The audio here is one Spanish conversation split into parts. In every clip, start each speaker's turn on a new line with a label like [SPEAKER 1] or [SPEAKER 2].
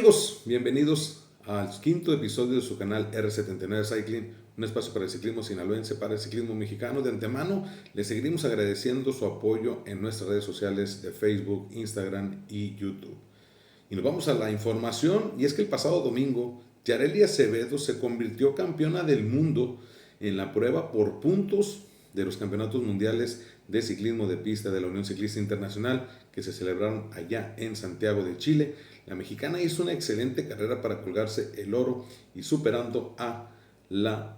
[SPEAKER 1] amigos? Bienvenidos al quinto episodio de su canal R79 Cycling, un espacio para el ciclismo sinaloense, para el ciclismo mexicano. De antemano, les seguiremos agradeciendo su apoyo en nuestras redes sociales de Facebook, Instagram y YouTube. Y nos vamos a la información, y es que el pasado domingo, Yareli Acevedo se convirtió campeona del mundo en la prueba por puntos de los campeonatos mundiales de ciclismo de pista de la Unión Ciclista Internacional que se celebraron allá en Santiago de Chile. La mexicana hizo una excelente carrera para colgarse el oro y superando a la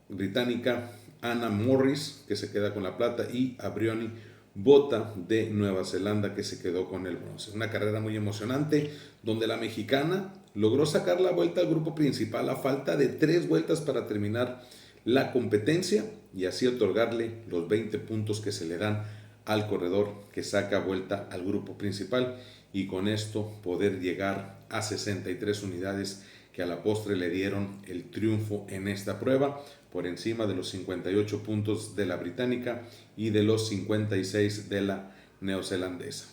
[SPEAKER 1] británica Anna Morris, que se queda con la plata, y a Briony Bota de Nueva Zelanda, que se quedó con el bronce. Una carrera muy emocionante donde la mexicana logró sacar la vuelta al grupo principal a falta de 3 vueltas para terminar la competencia y así otorgarle los 20 puntos que se le dan al corredor que saca vuelta al grupo principal, y con esto poder llegar a 63 unidades que a la postre le dieron el triunfo en esta prueba, por encima de los 58 puntos de la británica y de los 56 de la neozelandesa.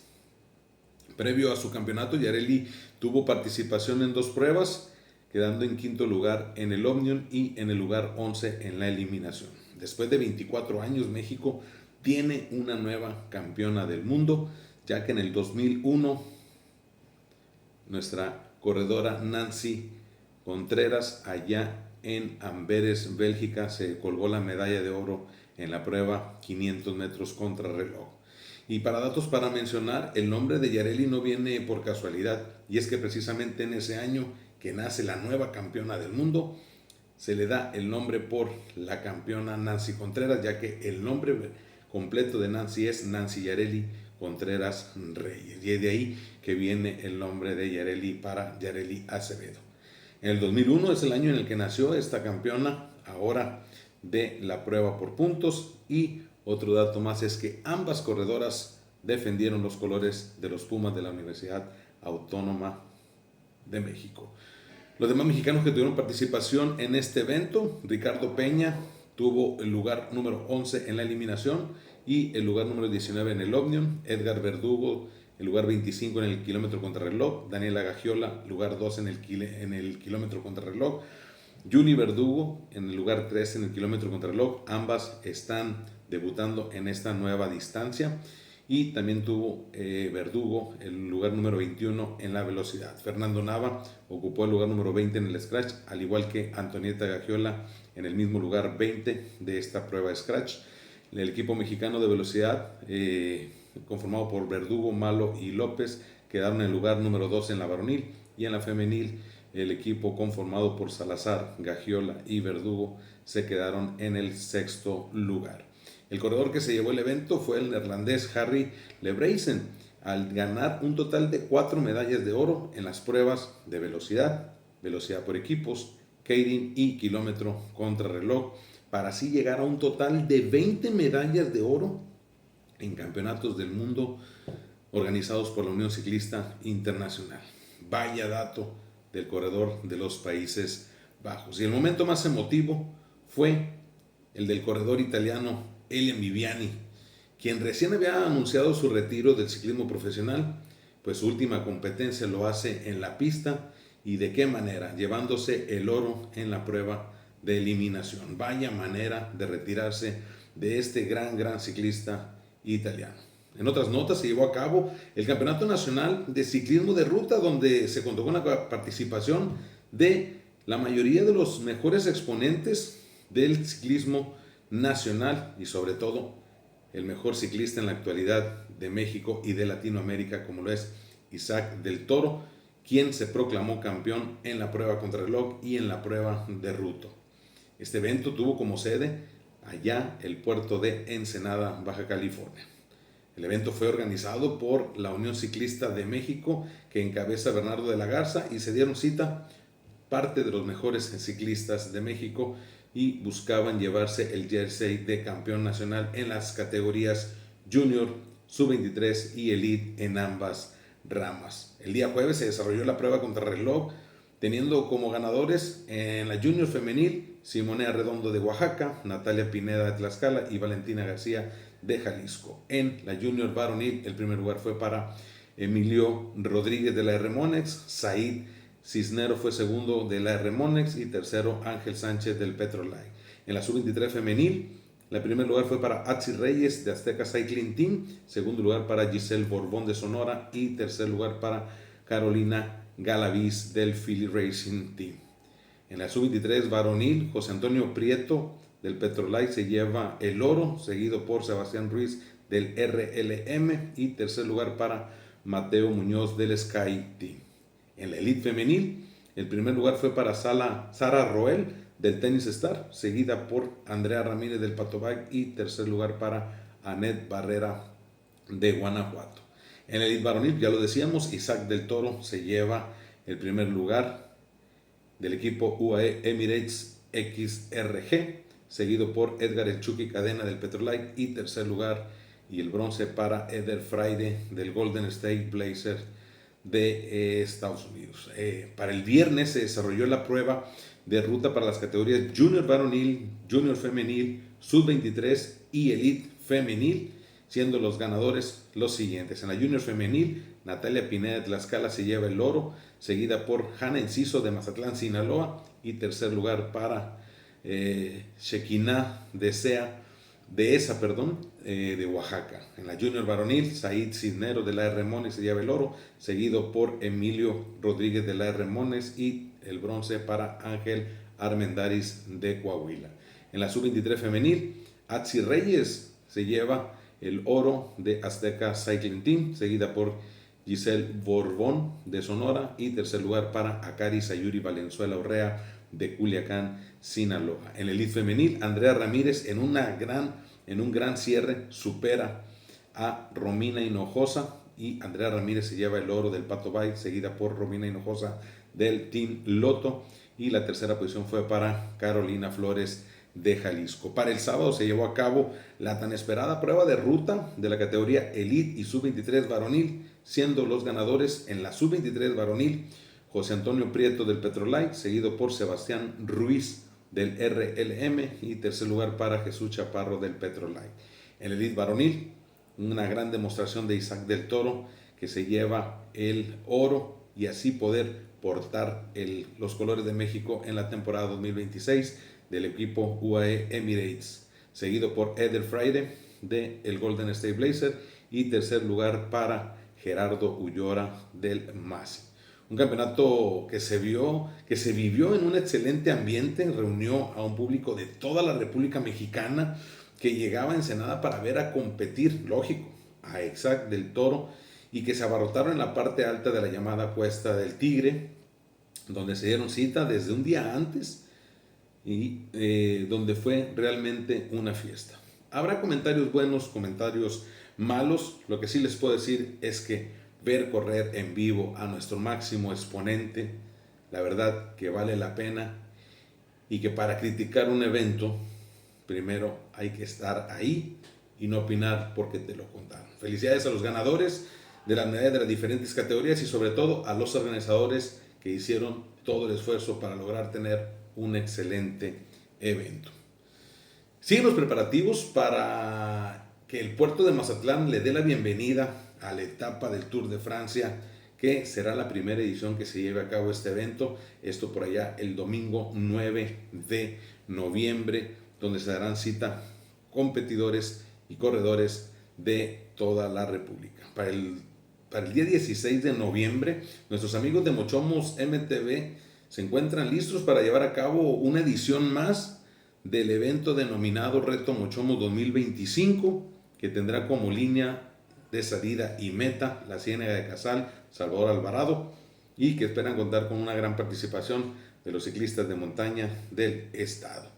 [SPEAKER 1] Previo a su campeonato, Yareli tuvo participación en 2 pruebas, quedando en quinto lugar en el Omnium y en el lugar 11 en la eliminación. Después de 24 años, México tiene una nueva campeona del mundo, ya que en el 2001 nuestra corredora Nancy Contreras, allá en Amberes, Bélgica, se colgó la medalla de oro en la prueba 500 metros contrarreloj. Y para datos para mencionar, el nombre de Yareli no viene por casualidad, y es que precisamente en ese año que nace la nueva campeona del mundo, se le da el nombre por la campeona Nancy Contreras, ya que el nombre completo de Nancy es Nancy Yareli Contreras Reyes, y es de ahí que viene el nombre de Yareli para Yareli Acevedo. En el 2001 es el año en el que nació esta campeona, ahora de la prueba por puntos. Y otro dato más es que ambas corredoras defendieron los colores de los Pumas de la Universidad Autónoma de México. Los demás mexicanos que tuvieron participación en este evento: Ricardo Peña tuvo el lugar número 11 en la eliminación y el lugar número 19 en el Omnium. Edgar Verdugo el lugar 25 en el kilómetro contrarreloj. Daniela Gagiola lugar 2 en el kilómetro contrarreloj. Juli Verdugo en el lugar 3 en el kilómetro contrarreloj. Ambas están debutando en esta nueva distancia. Y también tuvo Verdugo el lugar número 21 en la velocidad. Fernando Nava ocupó el lugar número 20 en el Scratch, al igual que Antonieta Gagiola en el mismo lugar 20 de esta prueba Scratch. El equipo mexicano de velocidad, conformado por Verdugo, Malo y López, quedaron en el lugar número 2 en la varonil, y en la femenil el equipo conformado por Salazar, Gagiola y Verdugo se quedaron en el 6º lugar. El corredor que se llevó el evento fue el neerlandés Harry Lebreisen, al ganar un total de 4 medallas de oro en las pruebas de velocidad, velocidad por equipos, keirin y kilómetro contrarreloj, para así llegar a un total de 20 medallas de oro en campeonatos del mundo organizados por la Unión Ciclista Internacional. Vaya dato del corredor de los Países Bajos. Y el momento más emotivo fue el del corredor italiano Elian Viviani, quien recién había anunciado su retiro del ciclismo profesional, pues su última competencia lo hace en la pista, y de qué manera, llevándose el oro en la prueba de eliminación. Vaya manera de retirarse de este gran ciclista italiano. En otras notas, se llevó a cabo el Campeonato Nacional de Ciclismo de Ruta, donde se contó con la participación de la mayoría de los mejores exponentes del ciclismo nacional, y sobre todo el mejor ciclista en la actualidad de México y de Latinoamérica, como lo es Isaac del Toro, quien se proclamó campeón en la prueba contrarreloj y en la prueba de ruta. Este evento tuvo como sede allá el puerto de Ensenada, Baja California. El evento fue organizado por la Unión Ciclista de México, que encabeza Bernardo de la Garza, y se dieron cita parte de los mejores ciclistas de México y buscaban llevarse el jersey de campeón nacional en las categorías Junior, Sub-23 y Elite en ambas ramas. El día jueves se desarrolló la prueba contrarreloj, teniendo como ganadores en la Junior femenil Simone Arredondo de Oaxaca, Natalia Pineda de Tlaxcala y Valentina García de Jalisco. En la Junior varonil el primer lugar fue para Emilio Rodríguez de la R Monex, Said Cisnero fue segundo de la R Monex y tercero Ángel Sánchez del Petrolite. En la sub-23 femenil, el primer lugar fue para Atsi Reyes de Azteca Cycling Team, segundo lugar para Giselle Borbón de Sonora y tercer lugar para Carolina Galaviz del Philly Racing Team. En la sub-23 varonil, José Antonio Prieto del Petrolite se lleva el oro, seguido por Sebastián Ruiz del RLM y tercer lugar para Mateo Muñoz del Sky Team. En la elite femenil, el primer lugar fue para Sara Roel del Tennis Star, seguida por Andrea Ramírez del Pato Bike y tercer lugar para Anet Barrera de Guanajuato. En el elite varonil, ya lo decíamos, Isaac del Toro se lleva el primer lugar del equipo UAE Emirates XRG, seguido por Edgar El Chucky Cadena del Petrolite y tercer lugar y el bronce para Eder Friday del Golden State Blazer de Estados Unidos. Para el viernes se desarrolló la prueba de ruta para las categorías Junior Varonil, Junior Femenil, Sub-23 y Elite Femenil, siendo los ganadores los siguientes. En la Junior Femenil, Natalia Pineda de Tlaxcala se lleva el oro, seguida por Hanna Enciso de Mazatlán, Sinaloa, y tercer lugar para Shekinah de Oaxaca. En la Junior Varonil, Said Cisnero de la R Monex se lleva el oro, seguido por Emilio Rodríguez de la R Monex y el bronce para Ángel Armendáriz de Coahuila. En la Sub-23 femenil, Atsi Reyes se lleva el oro de Azteca Cycling Team, seguida por Giselle Borbón de Sonora y tercer lugar para Akari Sayuri Valenzuela Urrea de Culiacán, Sinaloa. En el elite femenil, Andrea Ramírez en un gran cierre supera a Romina Hinojosa y Andrea Ramírez se lleva el oro del Pato Bike, seguida por Romina Hinojosa del Team Loto y la tercera posición fue para Carolina Flores de Jalisco. Para el sábado se llevó a cabo la tan esperada prueba de ruta de la categoría Elite y Sub-23 varonil, siendo los ganadores en la Sub-23 varonil José Antonio Prieto del Petrolite, seguido por Sebastián Ruiz del RLM y tercer lugar para Jesús Chaparro del Petrolite. En el Elite varonil, una gran demostración de Isaac del Toro que se lleva el oro y así poder portar los colores de México en la temporada 2026 del equipo UAE Emirates, seguido por Eder Friday del Golden State Blazer y tercer lugar para Gerardo Ullora del Masi. Un campeonato que se vivió en un excelente ambiente, reunió a un público de toda la República Mexicana que llegaba a Ensenada para ver a competir, lógico, a Isaac del Toro y que se abarrotaron en la parte alta de la llamada Cuesta del Tigre, donde se dieron cita desde un día antes y donde fue realmente una fiesta. Habrá comentarios buenos, comentarios malos. Lo que sí les puedo decir es que ver correr en vivo a nuestro máximo exponente, la verdad que vale la pena y que para criticar un evento, primero hay que estar ahí y no opinar porque te lo contaron. Felicidades a los ganadores de las medallas de las diferentes categorías y sobre todo a los organizadores que hicieron todo el esfuerzo para lograr tener un excelente evento. Siguen los preparativos para que el puerto de Mazatlán le dé la bienvenida a la etapa del Tour de Francia, que será la primera edición que se lleve a cabo este evento, esto por allá el domingo 9 de noviembre, donde se darán cita competidores y corredores de toda la República. Para el día 16 de noviembre, nuestros amigos de Mochomos MTV se encuentran listos para llevar a cabo una edición más del evento denominado Reto Mochomos 2025, que tendrá como línea de salida y meta la Ciénaga de Casal, Salvador Alvarado, y que esperan contar con una gran participación de los ciclistas de montaña del estado.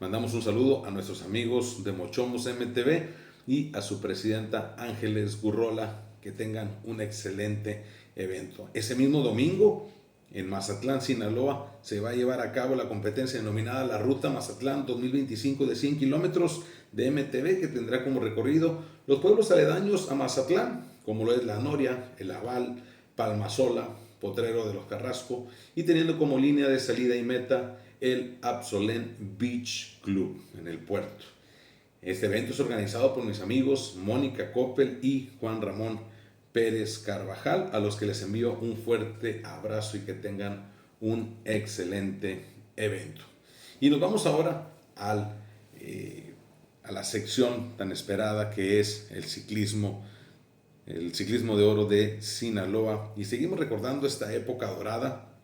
[SPEAKER 1] Mandamos un saludo a nuestros amigos de Mochomos MTV y a su presidenta Ángeles Gurrola, que tengan un excelente evento. Ese mismo domingo, en Mazatlán, Sinaloa, se va a llevar a cabo la competencia denominada la Ruta Mazatlán 2025 de 100 kilómetros de MTV, que tendrá como recorrido los pueblos aledaños a Mazatlán, como lo es La Noria, El Aval, Palmasola, Potrero de los Carrasco, y teniendo como línea de salida y meta el Absolén Beach Club en el puerto. Este evento es organizado por mis amigos Mónica Coppel y Juan Ramón Pérez Carvajal, a los que les envío un fuerte abrazo y que tengan un excelente evento. Y nos vamos ahora a la sección tan esperada que es el ciclismo de oro de Sinaloa. Y seguimos recordando esta época dorada,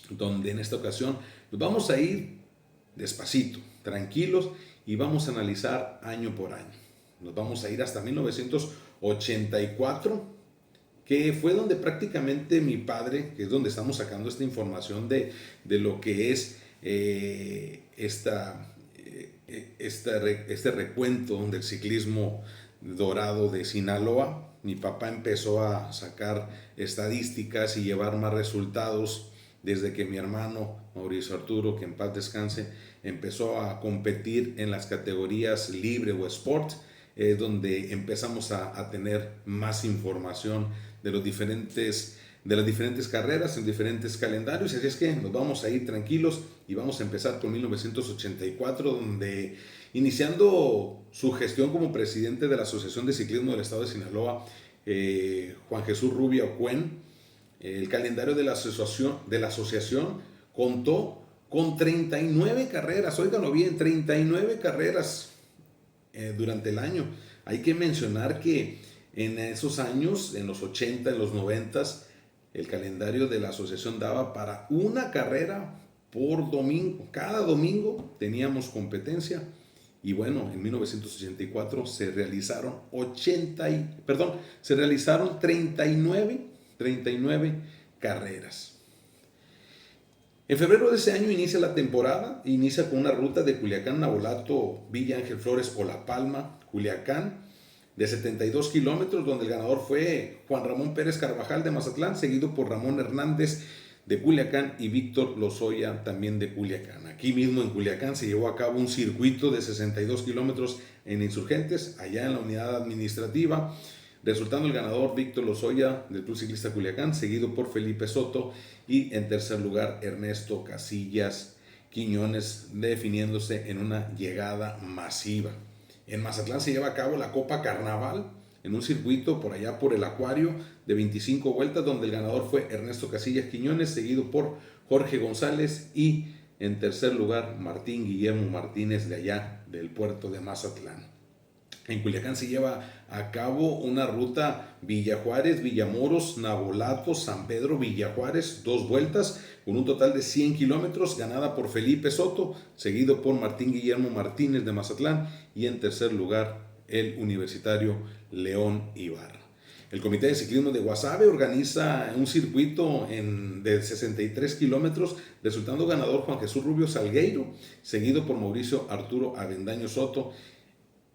[SPEAKER 1] donde en esta ocasión nos vamos a ir despacito, tranquilos, y vamos a analizar año por año. Nos vamos a ir hasta 1984, que fue donde prácticamente mi padre, que es donde estamos sacando esta información de lo que es este recuento del ciclismo dorado de Sinaloa. Mi papá empezó a sacar estadísticas y llevar más resultados desde que mi hermano Mauricio Arturo, que en paz descanse, empezó a competir en las categorías libre o sport, donde empezamos a tener más información de las diferentes carreras en diferentes calendarios. Así es que nos vamos a ir tranquilos y vamos a empezar con 1984, donde, iniciando su gestión como presidente de la Asociación de Ciclismo del Estado de Sinaloa, Juan Jesús Rubio Cuen, el calendario de la asociación contó con 39 carreras, óiganlo bien, 39 carreras durante el año. Hay que mencionar que en esos años, en los 80, en los 90, el calendario de la asociación daba para una carrera por domingo. Cada domingo teníamos competencia. Y bueno, en 1984 se realizaron 39 carreras. En febrero de ese año inicia la temporada, inicia con una ruta de Culiacán, Navolato, Villa Ángel Flores o La Palma, Culiacán, de 72 kilómetros, donde el ganador fue Juan Ramón Pérez Carvajal de Mazatlán, seguido por Ramón Hernández de Culiacán y Víctor Lozoya también de Culiacán. Aquí mismo en Culiacán se llevó a cabo un circuito de 62 kilómetros en Insurgentes, allá en la unidad administrativa, resultando el ganador Víctor Lozoya del Club Ciclista Culiacán, seguido por Felipe Soto y en tercer lugar Ernesto Casillas Quiñones, definiéndose en una llegada masiva. En Mazatlán se lleva a cabo la Copa Carnaval en un circuito por allá por el Acuario de 25 vueltas, donde el ganador fue Ernesto Casillas Quiñones, seguido por Jorge González y en tercer lugar Martín Guillermo Martínez de allá del puerto de Mazatlán. En Culiacán se lleva a cabo una ruta Villa Juárez, Villamoros, Navolato, San Pedro, Villa Juárez, 2 vueltas, con un total de 100 kilómetros, ganada por Felipe Soto, seguido por Martín Guillermo Martínez de Mazatlán y en tercer lugar el universitario León Ibarra. El Comité de Ciclismo de Guasave organiza un circuito de 63 kilómetros, resultando ganador Juan Jesús Rubio Salgueiro, seguido por Mauricio Arturo Avendaño Soto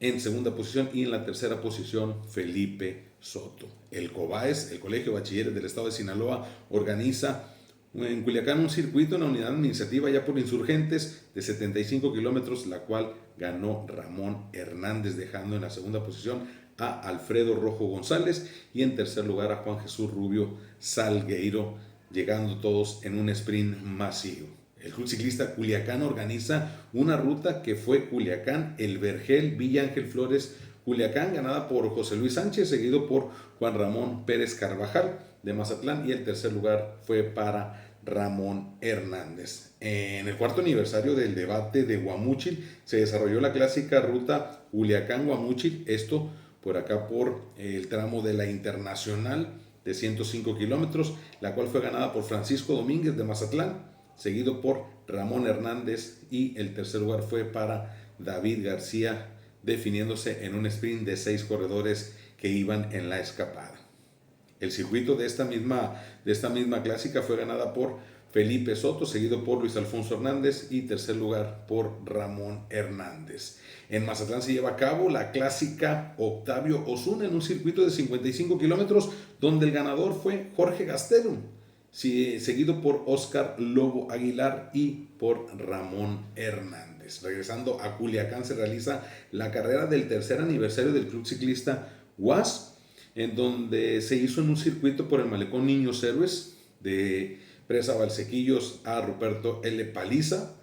[SPEAKER 1] en segunda posición y en la tercera posición Felipe Soto. El COBAES, el Colegio de Bachilleres del Estado de Sinaloa, organiza en Culiacán un circuito en la unidad administrativa ya por Insurgentes de 75 kilómetros, la cual ganó Ramón Hernández, dejando en la segunda posición a Alfredo Rojo González y en tercer lugar a Juan Jesús Rubio Salgueiro, llegando todos en un sprint masivo. El Club Ciclista Culiacán organiza una ruta que fue Culiacán, El Vergel, Villa Ángel Flores, Culiacán, ganada por José Luis Sánchez, seguido por Juan Ramón Pérez Carvajal de Mazatlán, y el tercer lugar fue para Ramón Hernández. En el cuarto aniversario del debate de Guamúchil se desarrolló la clásica ruta Culiacán-Guamúchil, esto por acá por el tramo de la Internacional de 105 kilómetros, la cual fue ganada por Francisco Domínguez de Mazatlán, seguido por Ramón Hernández, y el tercer lugar fue para David García, definiéndose en un sprint de 6 corredores que iban en la escapada. El circuito de esta misma clásica fue ganada por Felipe Soto, seguido por Luis Alfonso Hernández y tercer lugar por Ramón Hernández. En Mazatlán se lleva a cabo la clásica Octavio Osuna en un circuito de 55 kilómetros, donde el ganador fue Jorge Gastelum, seguido por Óscar Lobo Aguilar y por Ramón Hernández. Regresando a Culiacán se realiza la carrera del tercer aniversario del Club Ciclista UAS, en donde se hizo en un circuito por el Malecón Niños Héroes, de Presa Valsequillos a Ruperto L. Paliza,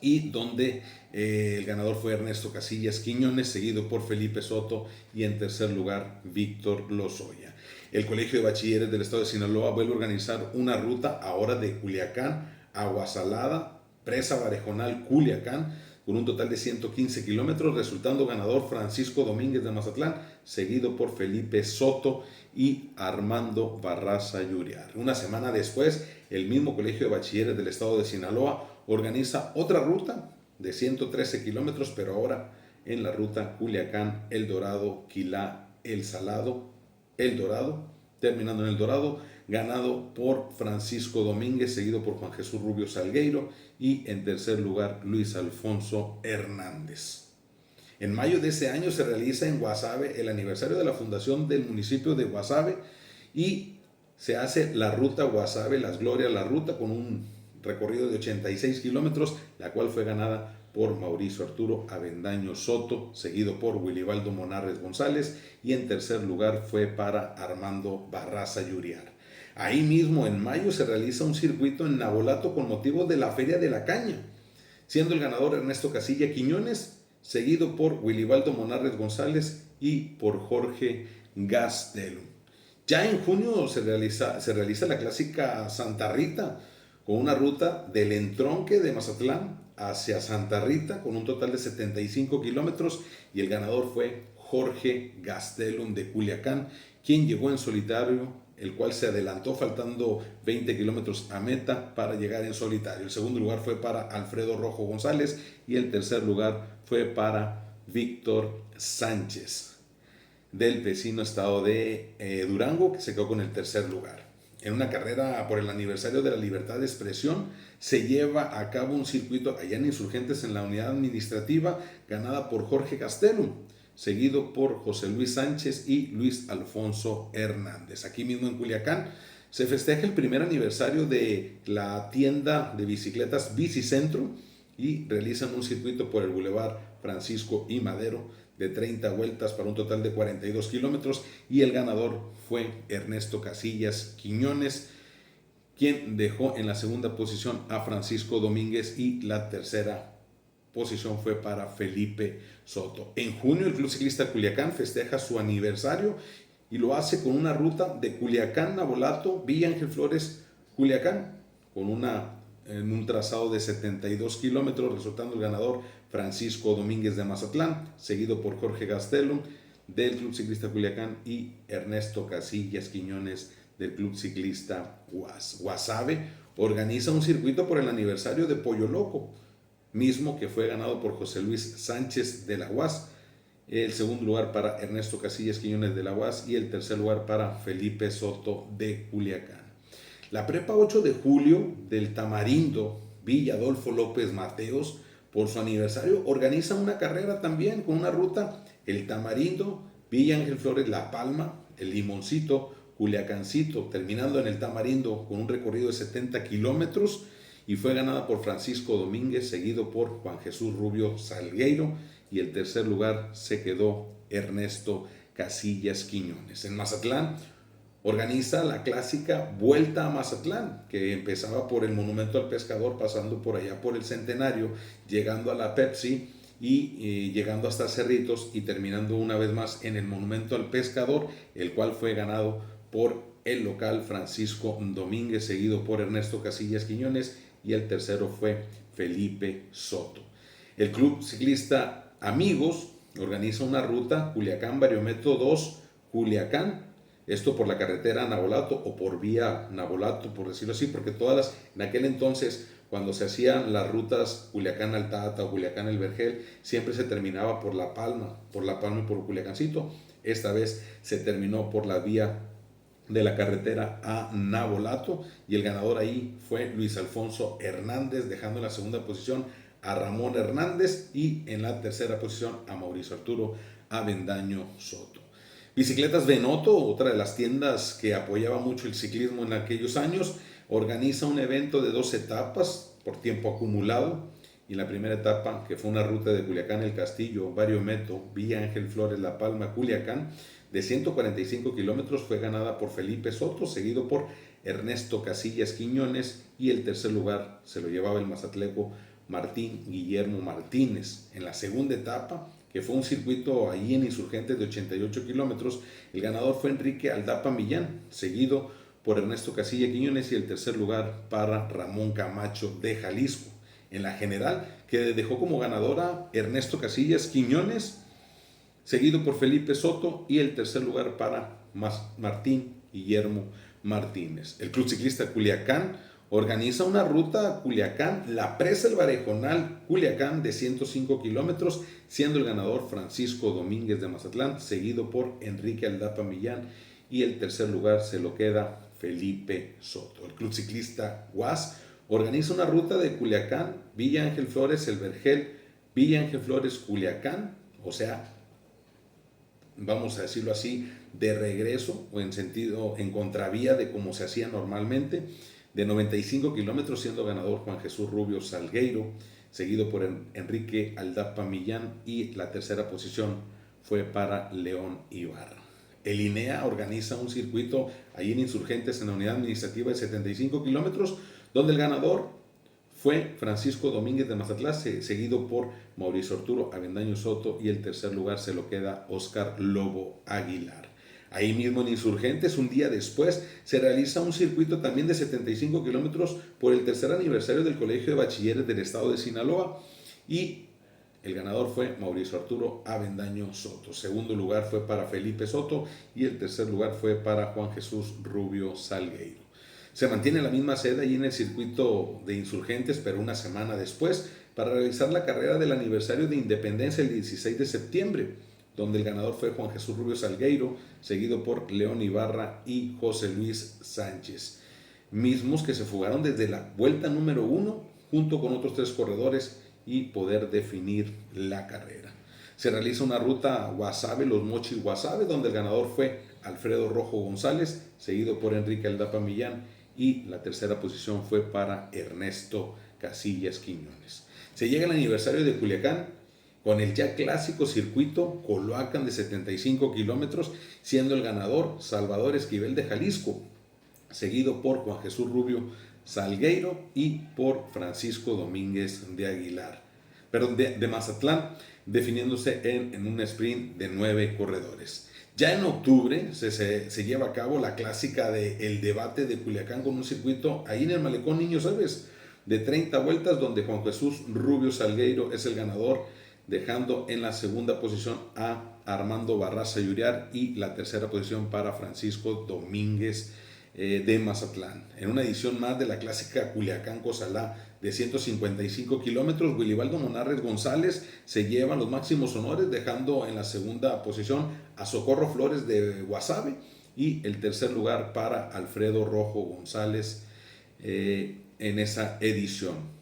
[SPEAKER 1] y donde el ganador fue Ernesto Casillas Quiñones, seguido por Felipe Soto y en tercer lugar Víctor Lozoya. El Colegio de Bachilleres del Estado de Sinaloa vuelve a organizar una ruta ahora de Culiacán a Aguasalada, Presa Varejonal, Culiacán, con un total de 115 kilómetros, resultando ganador Francisco Domínguez de Mazatlán, seguido por Felipe Soto y Armando Barraza Yuriar. Una semana después, el mismo Colegio de Bachilleres del Estado de Sinaloa organiza otra ruta de 113 kilómetros, pero ahora en la ruta Culiacán, El Dorado, Quilá, El Salado, El Dorado, terminando en El Dorado, ganado por Francisco Domínguez, seguido por Juan Jesús Rubio Salgueiro y en tercer lugar Luis Alfonso Hernández. En mayo de ese año se realiza en Guasave el aniversario de la fundación del municipio de Guasave y se hace la ruta Guasave, Las Glorias, la ruta con un recorrido de 86 kilómetros, la cual fue ganada por Mauricio Arturo Avendaño Soto, seguido por Wilibaldo Monarres González y en tercer lugar fue para Armando Barraza Yuriar. Ahí mismo en mayo se realiza un circuito en Navolato con motivo de la Feria de la Caña, siendo el ganador Ernesto Casilla Quiñones, seguido por Wilibaldo Monarres González y por Jorge Gastelum. Ya en junio se realiza la clásica Santa Rita, con una ruta del entronque de Mazatlán hacia Santa Rita, con un total de 75 kilómetros, y el ganador fue Jorge Gastelum de Culiacán, quien llegó en solitario, el cual se adelantó faltando 20 kilómetros a meta para llegar en solitario. El segundo lugar fue para Alfredo Rojo González y el tercer lugar fue para Víctor Sánchez, del vecino estado de Durango, que se quedó con el tercer lugar. En una carrera por el aniversario de la libertad de expresión, se lleva a cabo un circuito allá en Insurgentes en la unidad administrativa, ganada por Jorge Gastelum, seguido por José Luis Sánchez y Luis Alfonso Hernández. Aquí mismo en Culiacán se festeja el primer aniversario de la tienda de bicicletas Bicicentro y realizan un circuito por el Boulevard Francisco I. Madero de 30 vueltas para un total de 42 kilómetros y el ganador fue Ernesto Casillas Quiñones, quien dejó en la segunda posición a Francisco Domínguez y la tercera posición fue para Felipe Soto. En junio el Club Ciclista Culiacán festeja su aniversario y lo hace con una ruta de Culiacán, Navolato, Villa Ángel Flores, Culiacán, en un trazado de 72 kilómetros, resultando el ganador Francisco Domínguez de Mazatlán, seguido por Jorge Gastelum del Club Ciclista Culiacán y Ernesto Casillas Quiñones del Club Ciclista Guasave. Organiza un circuito por el aniversario de Pollo Loco, mismo que fue ganado por José Luis Sánchez de la UAS, el segundo lugar para Ernesto Casillas Quiñones de la UAS y el tercer lugar para Felipe Soto de Culiacán. La Prepa 8 de julio del Tamarindo, Villa Adolfo López Mateos, por su aniversario, organiza una carrera también con una ruta, el Tamarindo, Villa Ángel Flores, La Palma, el Limoncito, Culiacancito, terminando en el Tamarindo con un recorrido de 70 kilómetros, y fue ganada por Francisco Domínguez, seguido por Juan Jesús Rubio Salgueiro, y el tercer lugar se quedó Ernesto Casillas Quiñones. En Mazatlán organiza la clásica Vuelta a Mazatlán, que empezaba por el Monumento al Pescador, pasando por allá por el Centenario, llegando a la Pepsi y llegando hasta Cerritos y terminando una vez más en el Monumento al Pescador, el cual fue ganado por el local Francisco Domínguez, seguido por Ernesto Casillas Quiñones, y el tercero fue Felipe Soto. El Club Ciclista Amigos organiza una ruta Culiacán Bariometro 2 Culiacán, esto por la carretera Navolato o por vía Navolato, por decirlo así, porque en aquel entonces, cuando se hacían las rutas Culiacán Altata o Culiacán El Vergel, siempre se terminaba por La Palma y por Culiacancito. Esta vez se terminó por la vía de la carretera a Navolato y el ganador ahí fue Luis Alfonso Hernández, dejando en la segunda posición a Ramón Hernández y en la tercera posición a Mauricio Arturo Avendaño Soto. Bicicletas Benotto, otra de las tiendas que apoyaba mucho el ciclismo en aquellos años, organiza un evento de 2 etapas por tiempo acumulado, y la primera etapa, que fue una ruta de Culiacán El Castillo, Bariometro, Villa Ángel Flores, La Palma, Culiacán, de 145 kilómetros, fue ganada por Felipe Soto, seguido por Ernesto Casillas Quiñones, y el tercer lugar se lo llevaba el mazatleco Martín Guillermo Martínez. En la segunda etapa, que fue un circuito ahí en Insurgentes de 88 kilómetros, el ganador fue Enrique Aldapa Millán, seguido por Ernesto Casilla Quiñones, y el tercer lugar para Ramón Camacho de Jalisco. En la general, que dejó como ganadora Ernesto Casillas Quiñones, seguido por Felipe Soto, y el tercer lugar para Martín Guillermo Martínez. El Club Ciclista Culiacán organiza una ruta a Culiacán, la Presa El Barejonal Culiacán, de 105 kilómetros, siendo el ganador Francisco Domínguez de Mazatlán, seguido por Enrique Aldapa Millán, y el tercer lugar se lo queda Felipe Soto. El Club Ciclista UAS organiza una ruta de Culiacán, Villa Ángel Flores, El Vergel, Villa Ángel Flores, Culiacán, o sea, vamos a decirlo así, de regreso o en contravía de como se hacía normalmente, de 95 kilómetros, siendo ganador Juan Jesús Rubio Salgueiro, seguido por Enrique Aldapa Millán, y la tercera posición fue para León Ibarra. El INEA organiza un circuito ahí en Insurgentes en la unidad administrativa de 75 kilómetros, donde el ganador fue Francisco Domínguez de Mazatlán, seguido por Mauricio Arturo Avendaño Soto, y el tercer lugar se lo queda Oscar Lobo Aguilar. Ahí mismo en Insurgentes, un día después, se realiza un circuito también de 75 kilómetros por el tercer aniversario del Colegio de Bachilleres del Estado de Sinaloa, y el ganador fue Mauricio Arturo Avendaño Soto. Segundo lugar fue para Felipe Soto, y el tercer lugar fue para Juan Jesús Rubio Salgueiro. Se mantiene la misma sede allí en el circuito de Insurgentes, pero una semana después, para realizar la carrera del aniversario de Independencia el 16 de septiembre, donde el ganador fue Juan Jesús Rubio Salgueiro, seguido por León Ibarra y José Luis Sánchez, mismos que se fugaron desde la vuelta número 1 junto con otros 3 corredores y poder definir la carrera. Se realiza una ruta a Guasave, Los Mochis Guasave, donde el ganador fue Alfredo Rojo González, seguido por Enrique Aldapa Millán, y la tercera posición fue para Ernesto Casillas Quiñones. Se llega al aniversario de Culiacán con el ya clásico circuito Coloacan de 75 kilómetros, siendo el ganador Salvador Esquivel de Jalisco, seguido por Juan Jesús Rubio Salgueiro y por Francisco Domínguez de Aguilar, de Mazatlán, definiéndose en un sprint de 9 corredores. Ya en octubre se lleva a cabo la clásica del debate de Culiacán, con un circuito ahí en el Malecón Niños Héroes de 30 vueltas, donde Juan Jesús Rubio Salgueiro es el ganador, dejando en la segunda posición a Armando Barraza Yuriar, y la tercera posición para Francisco Domínguez de Mazatlán. En una edición más de la clásica Culiacán-Cozalá de 155 kilómetros, Wilibaldo Monarres González se lleva los máximos honores, dejando en la segunda posición a Socorro Flores de Guasave, y el tercer lugar para Alfredo Rojo González en esa edición.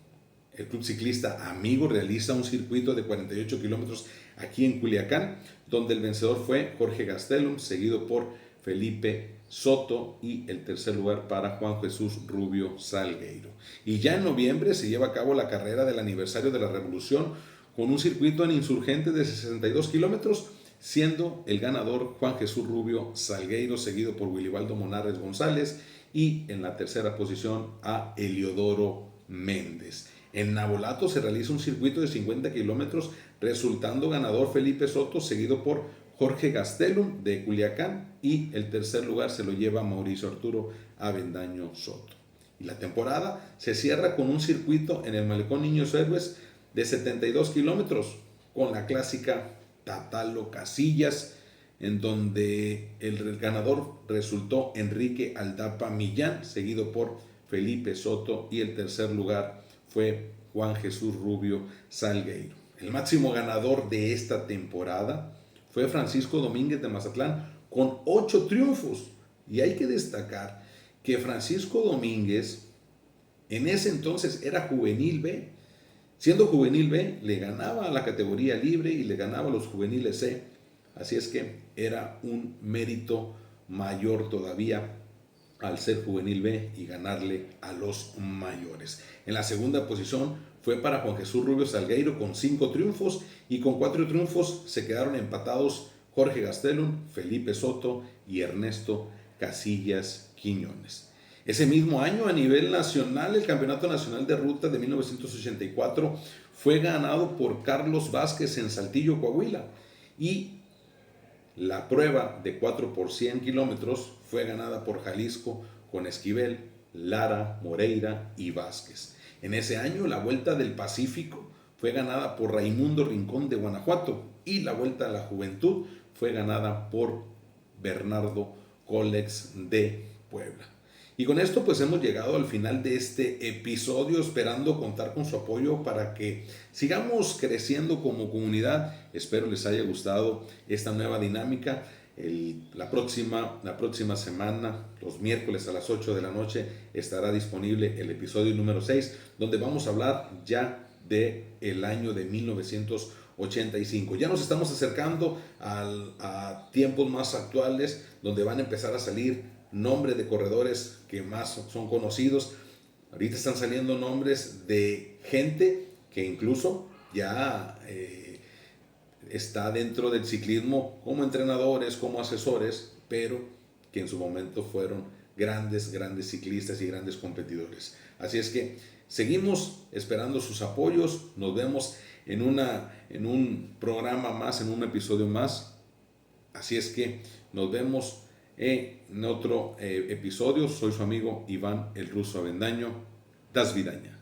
[SPEAKER 1] El Club Ciclista Amigo realiza un circuito de 48 kilómetros aquí en Culiacán, donde el vencedor fue Jorge Gastelum, seguido por Felipe Soto, y el tercer lugar para Juan Jesús Rubio Salgueiro. Y ya en noviembre se lleva a cabo la carrera del aniversario de la Revolución, con un circuito en Insurgentes de 62 kilómetros, siendo el ganador Juan Jesús Rubio Salgueiro, seguido por Wilibaldo Monarres González, y en la tercera posición a Eliodoro Méndez. En Navolato se realiza un circuito de 50 kilómetros, resultando ganador Felipe Soto, seguido por Jorge Gastelum de Culiacán, y el tercer lugar se lo lleva Mauricio Arturo Avendaño Soto. Y la temporada se cierra con un circuito en el Malecón Niños Héroes de 72 kilómetros, con la clásica Tatalo Casillas, en donde el ganador resultó Enrique Aldapa Millán, seguido por Felipe Soto, y el tercer lugar fue Juan Jesús Rubio Salgueiro. El máximo ganador de esta temporada fue Francisco Domínguez de Mazatlán, con 8 triunfos. Y hay que destacar que Francisco Domínguez en ese entonces era juvenil B. Siendo juvenil B, le ganaba a la categoría libre y le ganaba a los juveniles C. Así es que era un mérito mayor todavía al ser juvenil B y ganarle a los mayores. En la segunda posición fue para Juan Jesús Rubio Salgueiro, con 5 triunfos, y con 4 triunfos se quedaron empatados Jorge Gastelum, Felipe Soto y Ernesto Casillas Quiñones. Ese mismo año, a nivel nacional, el Campeonato Nacional de Ruta de 1984 fue ganado por Carlos Vázquez en Saltillo, Coahuila. Y la prueba de 4 por 100 kilómetros fue ganada por Jalisco con Esquivel, Lara, Moreira y Vázquez. En ese año, la Vuelta del Pacífico fue ganada por Raimundo Rincón de Guanajuato y la Vuelta a la Juventud fue ganada por Bernardo Colex de Puebla. Y con esto pues hemos llegado al final de este episodio, esperando contar con su apoyo para que sigamos creciendo como comunidad. Espero les haya gustado esta nueva dinámica. La próxima semana, los miércoles a las 8 de la noche, estará disponible el episodio número 6, donde vamos a hablar ya del año de 1985. Ya nos estamos acercando a tiempos más actuales, donde van a empezar a salir nombres de corredores que más son conocidos. Ahorita están saliendo nombres de gente que incluso ya está dentro del ciclismo como entrenadores, como asesores, pero que en su momento fueron grandes ciclistas y grandes competidores. Así es que seguimos esperando sus apoyos. Nos vemos en un programa más, en un episodio más. Así es que nos vemos en otro episodio. Soy su amigo Iván el Ruso Avendaño. Das Vidaña.